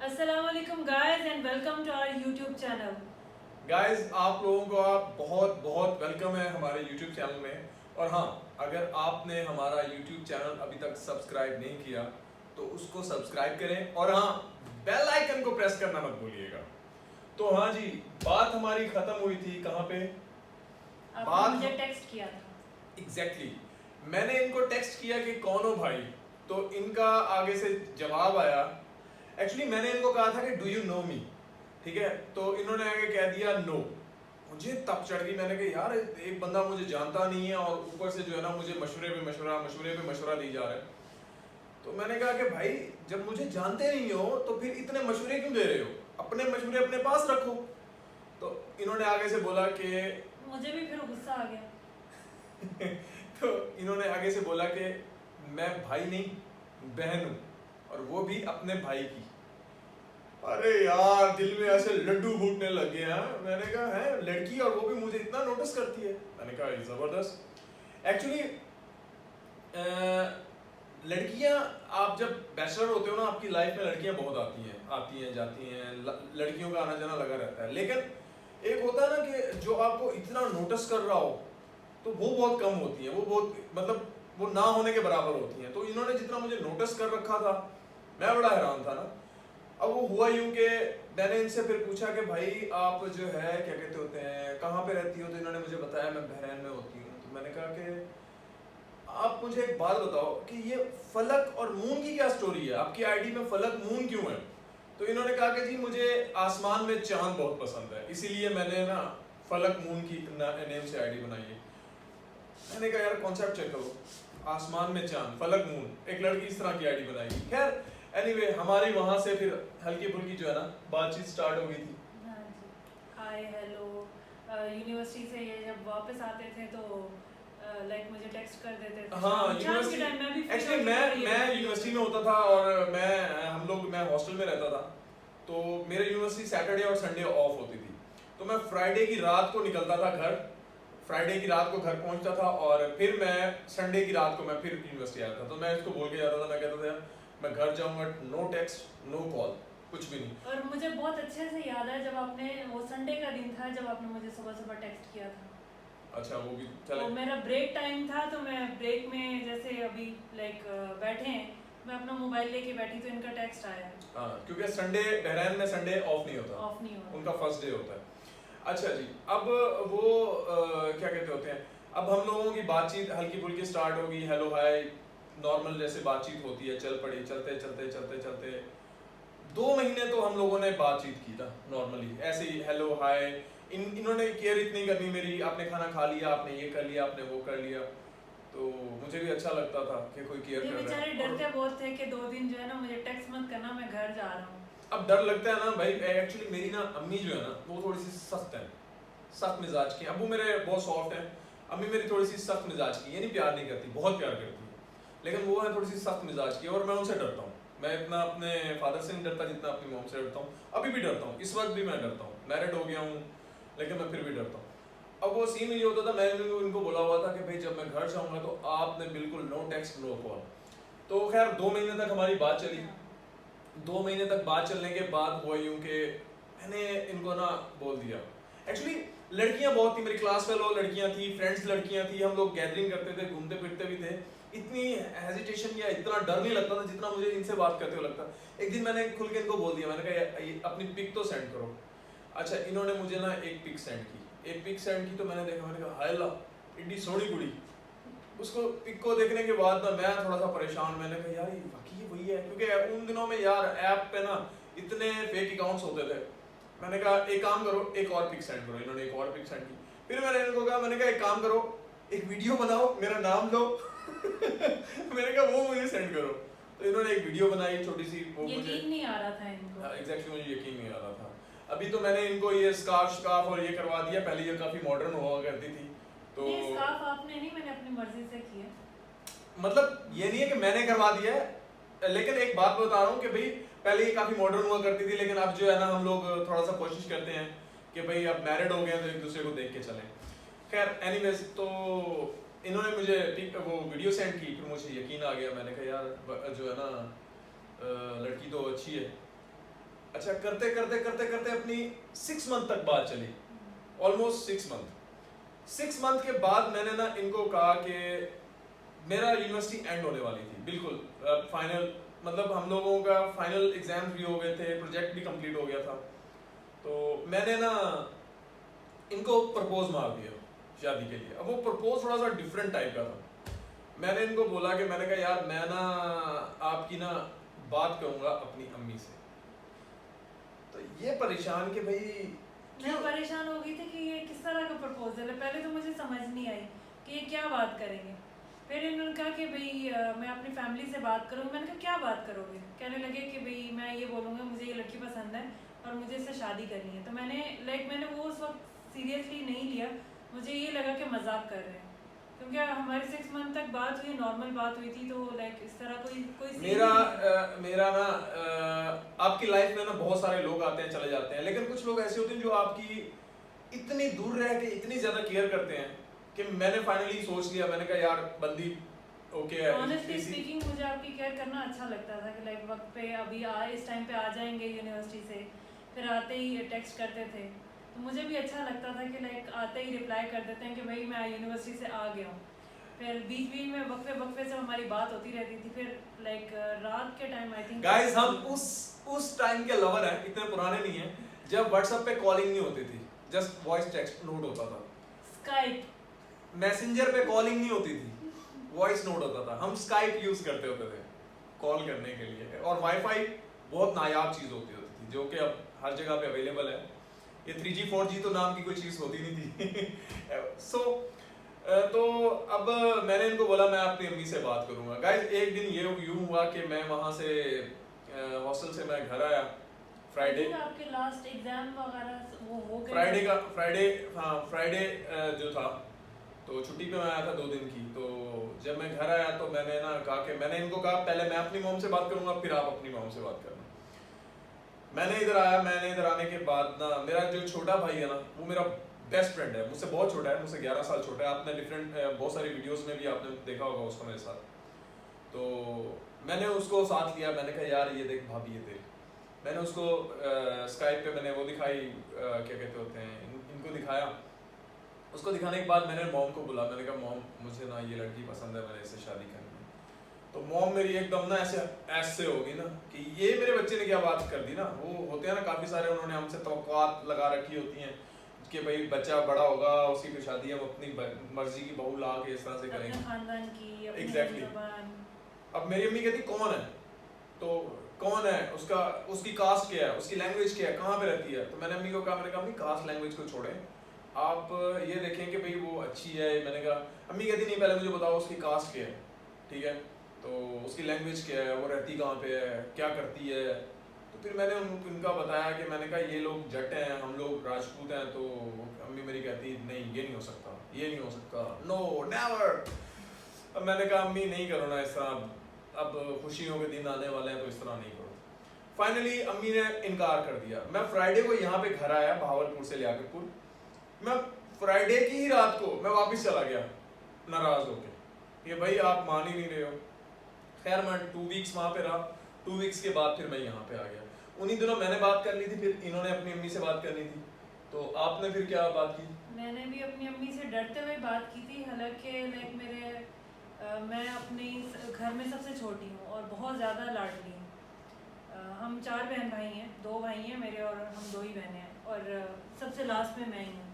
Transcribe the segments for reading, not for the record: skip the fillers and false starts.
Assalamualaikum guys and welcome to our YouTube channel. Guys आप लोगों को आप बहुत बहुत वेलकम है हमारे YouTube चैनल में। और हाँ, अगर आपने हमारा YouTube चैनल अभी तक सब्सक्राइब नहीं किया तो उसको सब्सक्राइब करें और हाँ, बेल आइकन को प्रेस करना मत भूलिएगा। तो हाँ जी, बात हमारी खत्म हुई थी कहाँ पे? आपने मुझे टेक्स्ट किया था। एग्जैक्टली मैंने इनको टेक्स्ट किया कि कौन हो भाई, तो इनका आगे से जवाब आया। एक्चुअली मैंने इनको कहा था कि डू यू नो मी, ठीक है, तो इन्होंने आगे कह दिया नो। मुझे तब चढ़ गई, मैंने कहा यार एक बंदा मुझे जानता नहीं है और ऊपर से जो है ना मुझे मशवरे पे मशवरा दी जा रहा है। तो मैंने कहा कि भाई जब मुझे जानते नहीं हो तो फिर इतने मशवरे क्यों दे रहे हो, अपने मशवरे अपने पास रखो। तो इन्होंने आगे से बोला कि मुझे भी फिर गुस्सा आ गया। तो इन्होंने आगे से बोला कि मैं भाई नहीं बहन हूं, और वो भी अपने भाई की। अरे यार दिल में ऐसे लड्डू फूटने लगे हैं। मैंने कहा है लड़की और वो भी मुझे इतना नोटिस करती है। मैंने कहा जबरदस्त। एक्चुअली लड़कियां, आप जब बैचलर होते हो ना, आपकी लाइफ में लड़कियां बहुत आती हैं जाती हैं, लड़कियों का आना जाना लगा रहता है। लेकिन एक होता है ना कि जो आपको इतना नोटिस कर रहा हो तो वो बहुत कम होती है, वो बहुत मतलब वो ना होने के बराबर होती हैं। तो इन्होंने जितना मुझे नोटिस कर रखा था मैं बड़ा हैरान था ना। अब वो हुआ यूं कि मैंने इनसे फिर पूछा कि भाई आप जो है क्या कहते होते हैं कहाँ पे रहती हो, तो इन्होंने मुझे बताया मैं बहरैन में होती हूँ। तो मैंने कहा कि आप मुझे एक बात बताओ कि ये फलक और मून की क्या स्टोरी है, आपकी आईडी में फलक मून क्यों है? तो इन्होंने कहा कि जी मुझे आसमान में चांद बहुत पसंद है, इसीलिए मैंने ना फलक मून की नेम से आईडी बनाई है। मैंने कहा यार कॉन्सेप्ट चेक करो, आसमान में चांद फलक मून, एक लड़की इस तरह की आईडी बनाएगी। खैर एनीवे हमारी वहां से फिर हल्की फुल्की जो है ना बातचीत स्टार्ट हो गई थी। हाँ जी, हाय हेलो। यूनिवर्सिटी से ये जब वापस आते थे तो लाइक मुझे टेक्स्ट कर देते थे। हाँ यूनिवर्सिटी टाइम में भी एक्चुअली मैं यूनिवर्सिटी में होता था और मैं हॉस्टल में रहता था। तो मेरे यूनिवर्सिटी सैटरडे और संडे ऑफ होती थी, तो मैं फ्राइडे की रात को निकलता था घर, फ्राइडे की रात को घर पहुंचता था और फिर मैं संडे की रात को मैं फिर यूनिवर्सिटी आया था। तो मैं इसको बोल के जाता था, मैं कहता था मैं घर जाऊंगा, नो टेक्स्ट नो कॉल, कुछ भी नहीं। और मुझे बहुत अच्छे से याद है जब आपने, वो संडे का दिन था जब आपने मुझे सुबह सुबह टेक्स्ट किया था। अच्छा वो भी चले। तो मेरा ब्रेक टाइम था, तो मैं ब्रेक में जैसे अभी लाइक बैठे हैं, मैं अपना मोबाइल लेके बैठी तो इनका टेक्स्ट आया। हाँ क्योंकि संडे बहरैन में संडे ऑफ नहीं होता, उनका फर्स्ट डे होता है। अच्छा जी, अब वो क्या कहते होते हैं, अब हम लोगों की बातचीत हल्की फुल्की स्टार्ट होगी, हेलो हाय नॉर्मल जैसे बातचीत होती है, चल पड़ी। चलते चलते चलते चलते 2 महीने तो हम लोगों ने बातचीत की था नॉर्मली ऐसे ही, हेलो हाय। इन्होंने केयर इतनी करनी मेरी, आपने खाना खा लिया, आपने ये कर लिया, आपने वो कर लिया, तो मुझे भी अच्छा लगता था कि कोई केयर कर रहा है। बेचारे डरते बहुत थे कि 2 दिन जो है ना मुझे टेक्स्ट मत करना, मैं घर जा रहा हूँ। अब डर लगता है ना भाई। एक्चुअली मेरी ना अम्मी जो है ना वो थोड़ी सी सख्त है, सख्त मिजाज की। अबू मेरे बहुत सॉफ्ट है, अम्मी मेरी थोड़ी सी सख्त मिजाज की। ये नहीं प्यार नहीं करती, बहुत प्यार करती है, लेकिन वो है थोड़ी सी सख्त मिजाज की और मैं उनसे डरता हूँ। मैं इतना अपने फादर से नहीं डरता जितना अपनी मॉम से डरता हूँ। अभी भी डरता हूँ, इस वक्त भी मैं डरता हूँ, मैरिड हो गया हूँ लेकिन मैं फिर भी डरता हूँ। अब वो सीन ये होता था, मैंने इनको बोला हुआ था कि भाई जब मैं घर जाऊंगा तो आपने बिल्कुल नो टेक्स्ट नो कॉल। तो खैर 2 महीने तक हमारी बात चली। 2 महीने तक बात चलने के बाद हुआ यूं कि मैंने इनको ना बोल दिया। एक्चुअली लड़कियां बहुत थी, मेरी क्लास फेलो लड़कियां थी, फ्रेंड्स लड़कियां थी, हम लोग गैदरिंग करते थे, घूमते फिरते भी थे। इतनी हेजिटेशन या इतना डर नहीं लगता था जितना मुझे इनसे बात करते हुए लगता। एक दिन मैंने खुल के इनको बोल दिया, मैंने कहा अपनी पिक तो सेंड करो। अच्छा इन्होंने मुझे ना एक पिक सेंड की, तो मैंने देखा, मैंने कहा हाय ला इतनी सोहनी कुड़ी। उसको पिक को देखने के बाद ना मैं थोड़ा सा परेशान, मैंने कहा यार वाकई ये वही है, क्योंकि उन दिनों में यार ऐप पे ना इतने फेक अकाउंट्स होते थे। मैंने कहा एक काम करो एक और पिक सेंड करो। इन्होंने एक और पिक सेंड की। फिर मैंने इनको कहा, मैंने कहा एक काम करो एक वीडियो बनाओ, मेरा नाम लो मैंने कहा वो मुझे सेंड करो। तो इन्होंने एक वीडियो बनाई छोटी सी, वो मुझे यकीन नहीं आ रहा था इनको। एग्जैक्टली मुझे यकीन नहीं आ रहा था। अभी तो मैंने इनको ये स्कार्फ और ये करवा दिया, पहले ये काफी मॉडर्न हुआ करती थी। तो नहीं स्कार्फ आपने नहीं, मैंने अपनी मर्जी से किया। मतलब ये नहीं है कि मैंने करवा दिया है, लेकिन एक बात बता रहा हूँ कि भाई पहले ये काफी मॉडर्न हुआ करती थी, लेकिन अब जो है ना हम लोग थोड़ा सा कोशिश करते हैं कि भाई अब मैरिड हो गए तो एक दूसरे को देख के चलें। खैर एनीवेज, तो इन्होंने मुझे वो वीडियो सेंड की, फिर मुझे यकीन आ गया। मैंने कहा यार जो है ना लड़की तो अच्छी है। अच्छा, करते करते करते करते अपनी 6 मंथ तक बात चली, ऑलमोस्ट 6 मंथ। 6 मंथ के बाद मैंने ना इनको कहा कि मेरा यूनिवर्सिटी एंड होने वाली थी बिल्कुल, फाइनल मतलब हम लोगों का फाइनल एग्जाम भी हो गए थे, प्रोजेक्ट भी कंप्लीट हो गया था। तो मैंने ना इनको प्रपोज मार दिया शादी के लिए। अब वो प्रपोज थोड़ा सा डिफरेंट टाइप का था। मैंने इनको बोला कि मैंने कहा यार मैं ना आपकी ना बात करूंगा अपनी अम्मी से। तो ये परेशान कि भाई मैं परेशान हो गई थी कि ये किस तरह का प्रपोजल है। पहले तो मुझे समझ नहीं आई कि ये क्या बात करेंगे। फिर इन्होंने कहा कि भाई मैं अपनी फैमिली से बात करूँगी। मैंने कहा क्या बात करोगे? कहने लगे कि भाई मैं ये बोलूँगा मुझे ये लड़की पसंद है और मुझे इससे शादी करनी है। तो मैंने वो उस वक्त सीरियसली नहीं लिया। मुझे ये लगा कि मजाक कर रहे हैं, क्योंकि हमारी 6 मंथ तक बात हुई, नॉर्मल बात हुई थी। तो लाइक इस तरह कोई मेरा ना आपकी लाइफ में ना बहुत सारे लोग आते हैं चले जाते हैं, लेकिन कुछ लोग ऐसे होते हैं जो आपकी इतनी दूर रह के इतनी ज्यादा केयर करते हैं कि मैंने फाइनली सोच लिया। मैंने कहा यार बंदी ओके है। ऑनेस्टली स्पीकिंग मुझे आपकी केयर करना अच्छा लगता था कि लाइक वक्त पे अभी इस टाइम पे आ जाएंगे यूनिवर्सिटी से, फिर आते ही टेक्स्ट करते थे। तो मुझे भी अच्छा लगता था कि लाइक आते ही रिप्लाई कर देते हैं कि भाई मैं यूनिवर्सिटी से आ गया हूँ। फिर बीच बीच में वक्फे से हमारी बात होती रहती थी। फिर लाइक रात के टाइम आई थिंक गाइस हम उस टाइम के लवर हैं, इतने पुराने नहीं हैं, जब व्हाट्सएप पे कॉलिंग नहीं होती थी, जस्ट वॉइस टेक्स्ट नोट होता था। स्काइप मैसेंजर पे कॉलिंग नहीं होती थी, वॉइस नोट होता था। हम स्काइप यूज करते होते थे कॉल करने के लिए, और वाईफाई बहुत नायाब चीज होती थी जो कि अब हर जगह पे अवेलेबल है। ये 3G 4G तो नाम की कोई चीज होती नहीं थी। तो अब मैंने इनको बोला मैं अपनी अम्मी से बात करूंगा। गाइस एक दिन ये यूं हुआ कि मैं वहां से हॉस्टल से मैं घर आया फ्राइडे। आपके लास्ट एग्जाम वगैरह वो हो गए फ्राइडे जो था, तो छुट्टी पे मैं आया था 2 दिन की। तो जब मैं घर आया तो मैंने ना कहा कि मैंने इनको कहा पहले मैं अपनी मॉम से बात करूंगा, फिर आप अपनी मॉम से बात करना। मैंने इधर आया, मैंने इधर आने के बाद ना मेरा जो छोटा भाई है ना, वो मेरा बेस्ट फ्रेंड है, मुझसे बहुत छोटा है, मुझसे 11 साल छोटा है। आपने डिफरेंट बहुत सारी वीडियोस में भी आपने देखा होगा उसको मेरे साथ। तो मैंने उसको साथ लिया, मैंने कहा यार ये देख भाभी ये देख। मैंने उसको स्काइप पे मैंने वो दिखाई, क्या कहते होते हैं, इनको दिखाया। उसको दिखाने के बाद मैंने मॉम को बुला, मैंने कहा मॉम मुझे ना ये लड़की पसंद है, मैंने इससे शादी करनी है। तो मॉम मेरी एकदम ना ऐसे होगी ना कि ये मेरे बच्चे ने क्या बात कर दी ना। वो होते हैं ना काफ़ी सारे, उन्होंने हमसे तवक्कुआत लगा रखी होती हैं कि भाई बच्चा बड़ा होगा, उसकी फिर शादी हम अपनी मर्जी की बहू ला के इस तरह से करेंगे, खानदान की एग्जैक्टली। अब मेरी अम्मी कहती कौन है, तो कौन है, उसकी कास्ट क्या है, उसकी लैंग्वेज क्या है, कहाँ पे रहती है। तो मैंने अम्मी को कहा, मैंने कहा अम्मी कास्ट लैंग्वेज को छोड़ें, आप ये देखें कि भाई वो अच्छी है। मैंने कहा, अम्मी कहती नहीं पहले मुझे बताओ उसकी कास्ट क्या है, ठीक है, तो उसकी लैंग्वेज क्या है, वो रहती कहाँ पे है, क्या करती है। तो फिर मैंने उनका बताया कि मैंने कहा ये लोग जट हैं, हम लोग राजपूत हैं। तो अम्मी मेरी कहती नहीं ये नहीं हो सकता, ये नहीं हो सकता, नो नेवर। अब मैंने कहा अम्मी नहीं करो ना इस तरह, अब खुशियों के दिन आने वाले हैं तो इस तरह नहीं करो। फाइनली अम्मी ने इनकार कर दिया। मैं फ्राइडे को यहाँ पे घर आया भावलपुर से लियाकतपुर। मैं फ्राइडे की ही रात को मैं वापस चला गया नाराज होके कि भाई आप मान ही नहीं रहे हो। खैर मैं 2 वीक्स वहाँ पे रहा। 2 वीक्स के बाद फिर मैं यहाँ पे आ गया। उन्हीं दिनों मैंने बात कर ली थी, फिर इन्होंने अपनी अम्मी से बात करनी थी। तो आपने फिर क्या बात की? मैंने भी अपनी अम्मी से डरते हुए बात की थी। हालांकि लाइक मैं अपने घर में सबसे छोटी हूँ और बहुत ज़्यादा लाडली हूँ। हम 4 बहन भाई हैं, 2 भाई हैं मेरे और हम 2 ही बहनें हैं, और सबसे लास्ट में मैं ही हूँ।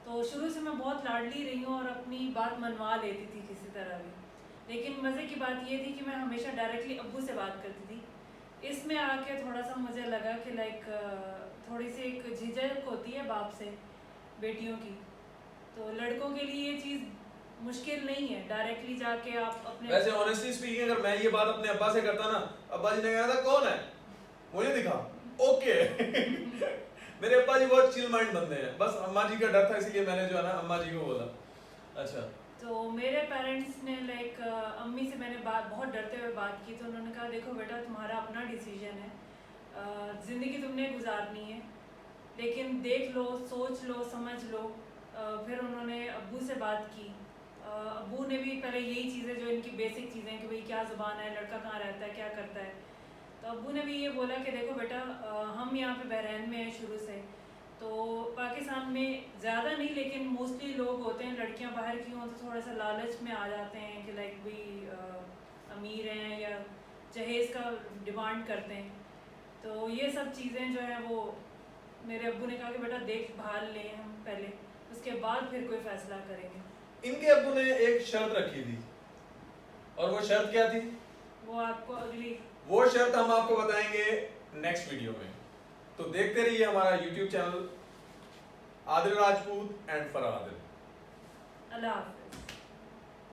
तो शुरू से मैं बहुत लाडली रही हूँ और अपनी बात मनवा लेती थी किसी तरह भी। लेकिन मज़े की बात ये थी कि मैं हमेशा डायरेक्टली अब्बू से बात करती थी। इसमें आके थोड़ा सा मुझे लगा कि लाइक थोड़ी सी एक झिझक होती है बाप से बेटियों की। तो लड़कों के लिए ये चीज़ मुश्किल नहीं है, डायरेक्टली जाके आप अपने। वैसे ऑनेस्टली स्पीकिंग अगर मैं ये बात अपने अब्बा से करता ना, अब्बा जी ने कहा था कौन है मुझे दिखा, ओके। मेरे अब्बा जी बहुत चिल माइंड बंदे हैं, बस अम्मा जी का डर था इसलिए मैंने जो है ना अम्मा जी को बोला। अच्छा, तो मेरे पेरेंट्स ने लाइक अम्मी से मैंने बहुत डरते हुए बात की। तो उन्होंने कहा देखो बेटा तुम्हारा अपना डिसीजन है, ज़िंदगी तुमने गुजारनी है, लेकिन देख लो, सोच लो, समझ लो। फिर उन्होंने अब्बू से बात की। अब्बू ने भी पहले यही चीज़ें जो इनकी बेसिक चीज़ें कि भाई क्या ज़ुबान है, लड़का कहाँ रहता है, क्या करता है। तो अब्बू ने भी ये बोला कि देखो बेटा, हम यहाँ पे बहरीन में हैं शुरू से, तो पाकिस्तान में ज़्यादा नहीं लेकिन मोस्टली लोग होते हैं, लड़कियाँ बाहर की हों तो थोड़ा सा लालच में आ जाते हैं कि लाइक भी अमीर हैं या जहेज़ का डिमांड करते हैं। तो ये सब चीज़ें जो है वो मेरे अब्बू ने कहा कि बेटा देख भाल लें हम पहले, उसके बाद फिर कोई फैसला करेंगे। इनके अब्बू ने एक शर्त रखी थी, और वो शर्त क्या थी? वो आपको वो शर्त हम आपको बताएंगे नेक्स्ट वीडियो में। तो देखते रहिए हमारा YouTube channel Adil Rajput and Farhad Adil. अल्लाह हाफ़िज़।